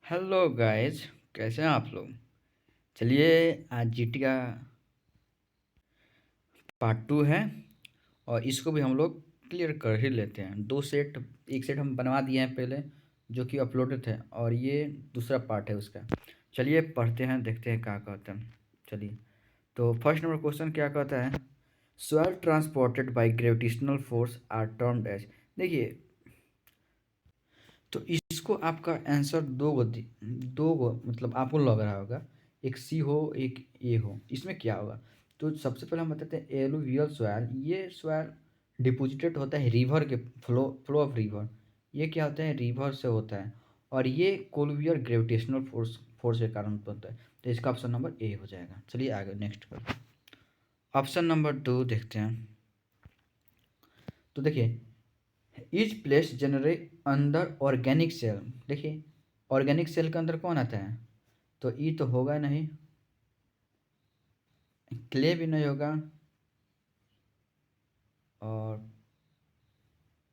Hello guys, कैसे हैं आप लोग। चलिए, आज जीटी का पार्ट 2 है और इसको भी हम लोग क्लियर कर ही लेते हैं। दो सेट, एक सेट हम बनवा दिए हैं पहले, जो कि अपलोडेड है, और ये दूसरा पार्ट है उसका। चलिए पढ़ते हैं, देखते हैं क्या कहते हैं। चलिए, तो फर्स्ट नंबर क्वेश्चन क्या कहता है। Soil transported by gravitational force are termed as. देखिए, तो इसको आपका आंसर दो गो मतलब आपको लग रहा होगा, एक सी हो एक ए हो। इसमें क्या होगा, तो सबसे पहले हम बताते हैं एलुवियल सॉइल। ये सॉइल डिपोजिटेड होता है रिवर के फ्लो ऑफ रिवर। ये क्या होता है, रिवर से होता है, और ये कोलुवियल ग्रेविटेशनल फोर्स के कारण होता है। तो इसका ऑप्शन नंबर ए हो जाएगा। चलिए आगे नेक्स्ट करते हैं। ऑप्शन नंबर 2 देखते हैं। तो देखिए, इज प्लेस जनरेट अंदर ऑर्गेनिक सेल। देखिए, ऑर्गेनिक सेल के अंदर कौन आता है, तो ई तो होगा नहीं, क्ले भी नहीं होगा, और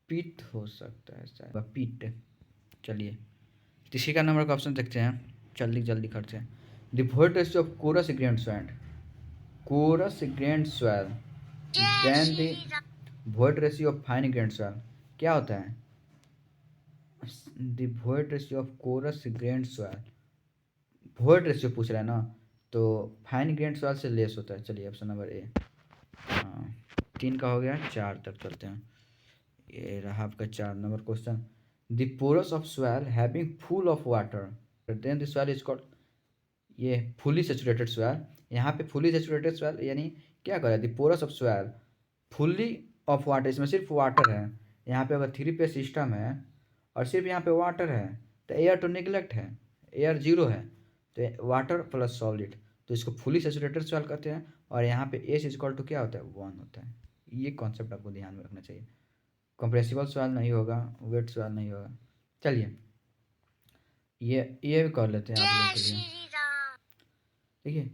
पीट हो सकता है शायद, पीट। चलिए, तीसरी का नंबर का ऑप्शन देखते हैं, जल्दी जल्दी करते हैं। The void ratio of coarse grain soil than the void ratio of fine grain soil. क्या होता है, the void ratio of coarse grain soil. void ratio पूछ रहा है ना, तो फाइन ग्रेन सॉइल से लेस होता है। चलिए ऑप्शन नंबर ए। हाँ, 3 का हो गया, 4 तक चलते हैं। ये रहा आपका 4 number question. The pores of soil having full of water then the soil is called. ये फुली सेचुरेटेड सॉइल। यहाँ पे फुली सेचुरेटेड सॉइल यानी क्या कर रहा है, the pores of soil fully of water, इसमें सिर्फ वाटर है। यहाँ पे अगर 3 फेज सिस्टम है और सिर्फ यहाँ पे वाटर है, तो एयर तो निगलेक्ट है, एयर जीरो है, तो वाटर प्लस सॉलिड, तो इसको फुली सेचुरेटेड सॉइल कहते हैं। और यहाँ पे एस इज इक्वल टू क्या होता है, 1 होता है। ये कॉन्सेप्ट आपको ध्यान में रखना चाहिए। कंप्रेसिबल सॉइल नहीं होगा, वेट सॉइल नहीं होगा। चलिए, ये भी कर लेते हैं आप लोगों के लिए। देखिए,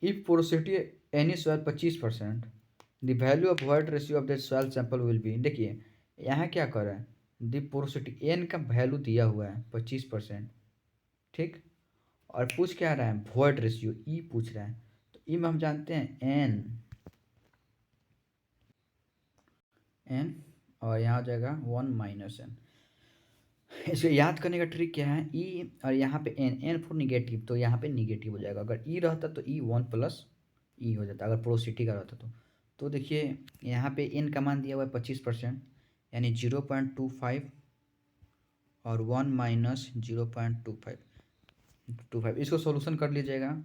if porosity any soil 25%, the value of white ratio of that soil sample will be. देखिए, यहाँ क्या कर रहा है, द पोरोसिटी एन का वैल्यू दिया हुआ है 25%, ठीक। और पूछ क्या रहा है, वॉइड रेशियो ई पूछ रहा है। तो ई में हम जानते हैं एन, और यहाँ हो जाएगा 1 - n। इसको याद करने का ट्रिक क्या है, ई और यहाँ पे एन फॉर निगेटिव, तो यहाँ पे निगेटिव हो जाएगा। अगर ई रहता तो ई 1 + ई हो जाता, अगर पोरोसिटी का रहता तो देखिए, यहाँ पे एन का मान दिया हुआ है 25%, यानी 0.25, और 1 - 0.25। इसको सोल्यूशन कर लीजिएगा,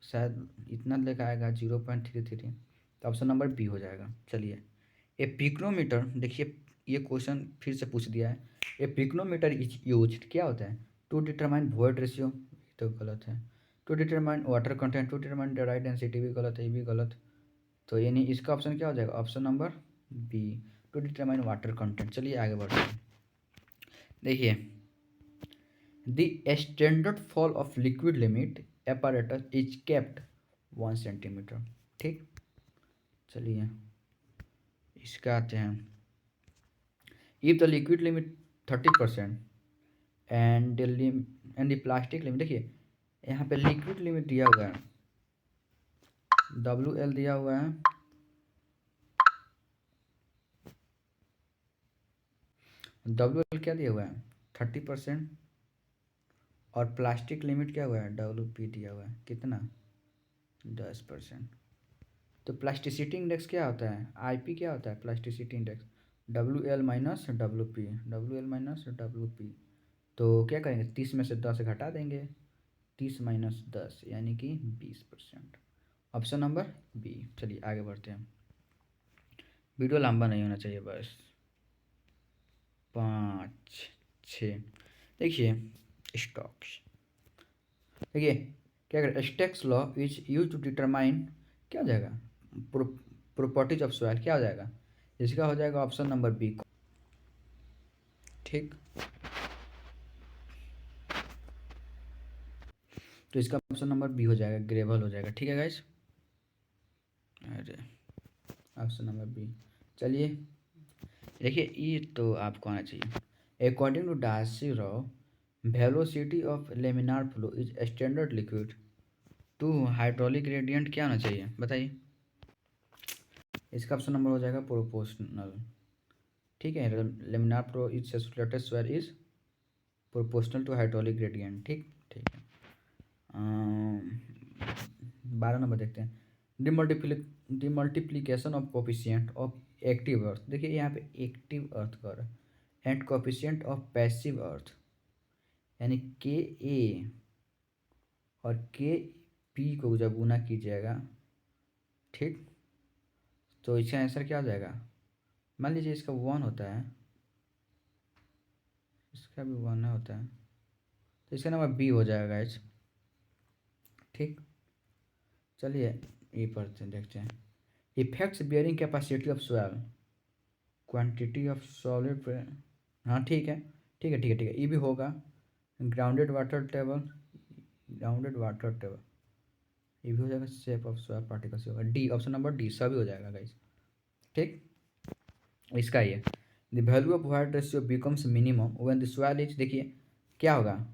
शायद इतना लेकर आएगा 0.33, तो ऑप्शन नंबर बी हो जाएगा। चलिए, ए पिक्रोमीटर, देखिए ये क्वेश्चन फिर से पूछ दिया है। ए पिक्रोमीटर इज यूज, क्या होता है, टू डिटरमाइन वॉइड रेशियो, तो गलत है। To determine water content, to determine dry density भी गलत है, ये भी गलत। तो यानी इसका ऑप्शन क्या हो जाएगा, option number B, to determine water content. चलिए आगे बढ़ते हैं। देखिए, the standard fall of liquid limit apparatus is kept 1 centimetre, ठीक। चलिए, इसका आते हैं। If the liquid limit 30% and the plastic limit. देखिए, यहाँ पे लिक्विड लिमिट दिया हुआ है, WL दिया हुआ है, WL क्या दिया हुआ है 30%, और प्लास्टिक लिमिट क्या हुआ है, WP दिया हुआ है, कितना 10%। तो प्लास्टिसिटी इंडेक्स क्या होता है, IP क्या होता है, प्लास्टिसिटी इंडेक्स WL - WP। तो क्या करेंगे, 30 में से 10 घटा देंगे, 30 - 10 यानी कि 20%। Option number B. चलिए आगे बढ़ते हैं, वीडियो लंबा नहीं होना चाहिए बस। 5 6। देखिए, स्टॉक्स। देखिए, क्या करें, Stokes law is use to determine, क्या हो जाएगा, प्रॉपर्टीज ऑफ सॉइल, क्या हो जाएगा, इसका हो जाएगा ऑप्शन नंबर बी, ठीक। तो इसका ऑप्शन नंबर बी हो जाएगा, ग्रेवल हो जाएगा, ठीक है गाइस। अरे, ऑप्शन नंबर बी। चलिए, देखिए ये तो आपको आना चाहिए। According to Darcy law, velocity of laminar flow is standard liquid to hydraulic gradient क्या होना चाहिए बताइए। इसका ऑप्शन नंबर हो जाएगा प्रोपोर्शनल। ठीक है, laminar flow is saturated soil is proportional to hydraulic gradient. ठीक ठीक है। 12 नंबर देखते हैं। Demultiplication of coefficient of active earth. देखिए यहाँ पे एक्टिव अर्थ कर and coefficient of passive earth, यानी के ए और के पी को जब गुना कीजिएगा, ठीक, तो इसका आंसर क्या हो जाएगा। मान लीजिए इसका 1 होता है, इसका भी 1 होता है, तो इसका नंबर बी हो जाएगा गाइस। ठीक, चलिए ये पढ़ते हैं, देखते हैं। Effects bearing capacity of soil, quantity of solid. हाँ ठीक है ठीक है ठीक है ठीक है, ये भी होगा। Grounded water table, grounded water table, ये भी हो जाएगा। शेप ऑफ सॉइल पार्टिकल्स होगा। डी, ऑप्शन नंबर डी सभी हो जाएगा गाइस। ठीक, इसका ये the value of void ratio becomes minimum when the soil is, देखिए क्या होगा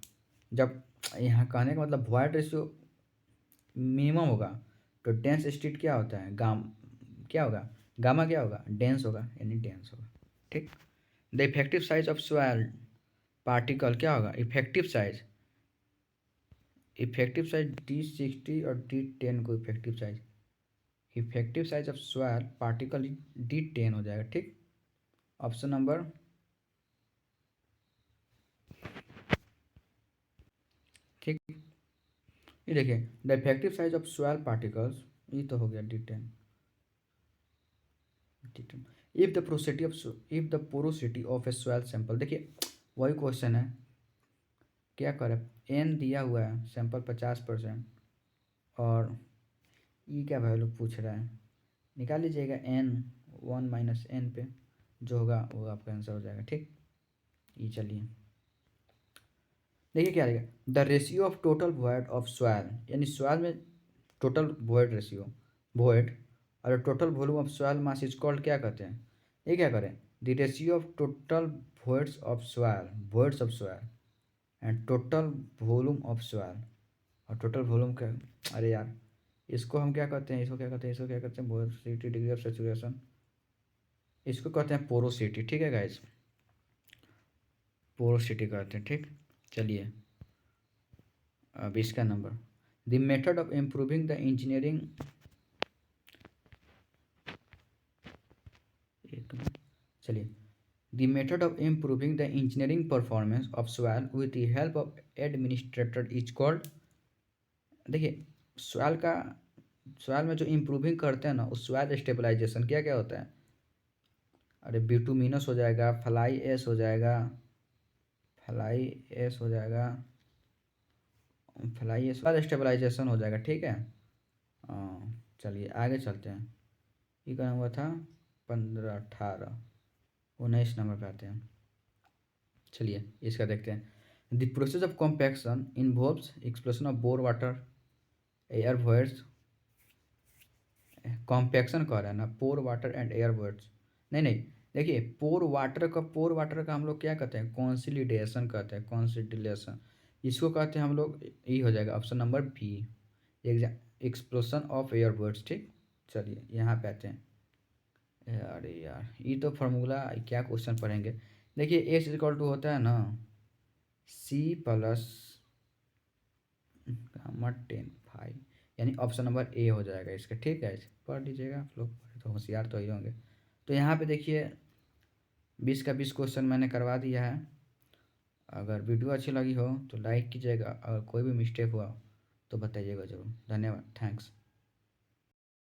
जब, यहाँ कहने का मतलब वाइड रेशियो मिनिमम होगा तो डेंस स्टेट क्या होता है, क्या होगा, गामा क्या होगा, डेंस होगा, यानी डेंस होगा। ठीक, the effective size of soil particle क्या होगा, इफेक्टिव साइज D60 और D10 को effective size of soil particle D10 हो जाएगा। ठीक, ऑप्शन नंबर, ठीक, ये देखिए the effective size of soil particles, ये तो हो गया D10। If the porosity of A soil sample, देखिए वही क्वेश्चन है, क्या करें, एन दिया हुआ है, सैंपल 50% और ई क्या वैल्यू पूछ रहा है, निकाल लीजिएगा एन 1 - एन पे, जो होगा वो आपका आंसर हो जाएगा। ठीक, ये चलिए देखिए क्या रहेगा, the ratio of total void of soil, यानी सॉइल में टोटल वॉइड रेशियो, वॉइड और total volume of soil mass is called, क्या कहते हैं, ये क्या करें, the ratio of total voids of soil, voids of soil and total volume of soil, और टोटल वॉल्यूम का, अरे यार इसको हम क्या कहते हैं, इसको क्या कहते हैं, इसको क्या कहते हैं, पोरोसिटी, डिग्री ऑफ सैचुरेशन, इसको कहते हैं पोरोसिटी। ठीक है गाइस, पोरोसिटी कहते हैं। ठीक, चलिए अब इसका number, the method of improving the engineering, चलिए the method of improving the engineering performance of soil with the help of administrator is called, देखिए सॉइल में जो इम्प्रूविंग करते हैं ना, उस सॉइल स्टेबलाइजेशन क्या क्या होता है, अरे बिटुमिनस हो जाएगा, फ्लाई एस हो जाएगा, फ्लाई एस हो जाएगा, फ्लाई एस स्टेबलाइजेशन हो जाएगा। ठीक है, चलिए आगे चलते हैं। ये क्या हुआ था, 15, 18, 19 नंबर पे आते हैं। चलिए इसका देखते हैं। The process of compaction involves explosion of bore water air voids, compaction कह रहा है ना, पोर वाटर एंड एयर वॉइड्स, नहीं नहीं, देखिए पोर वाटर का हम लोग क्या कहते हैं, कॉन्सिलिडेशन कहते हैं, कॉन्सिलिडेशन, इसको कहते हैं हम लोग, ये हो जाएगा option number B, expulsion of air voids. ठीक, चलिए यहाँ पे आते हैं। अरे यार ये तो फार्मूला क्या क्वेश्चन पढ़ेंगे, देखिए एस इक्वल टू होता है ना C+Γ10φ, यानी ऑप्शन नंबर ए हो जाएगा इसका। ठीक है, पढ़ लीजिएगा आप लोग, तो होशियार तो ही होंगे। तो यहाँ पे देखिए 20 का 20 क्वेश्चन मैंने करवा दिया है। अगर वीडियो अच्छी लगी हो तो लाइक कीजिएगा, अगर कोई भी मिस्टेक हुआ तो बताइएगा ज़रूर। धन्यवाद, थैंक्स।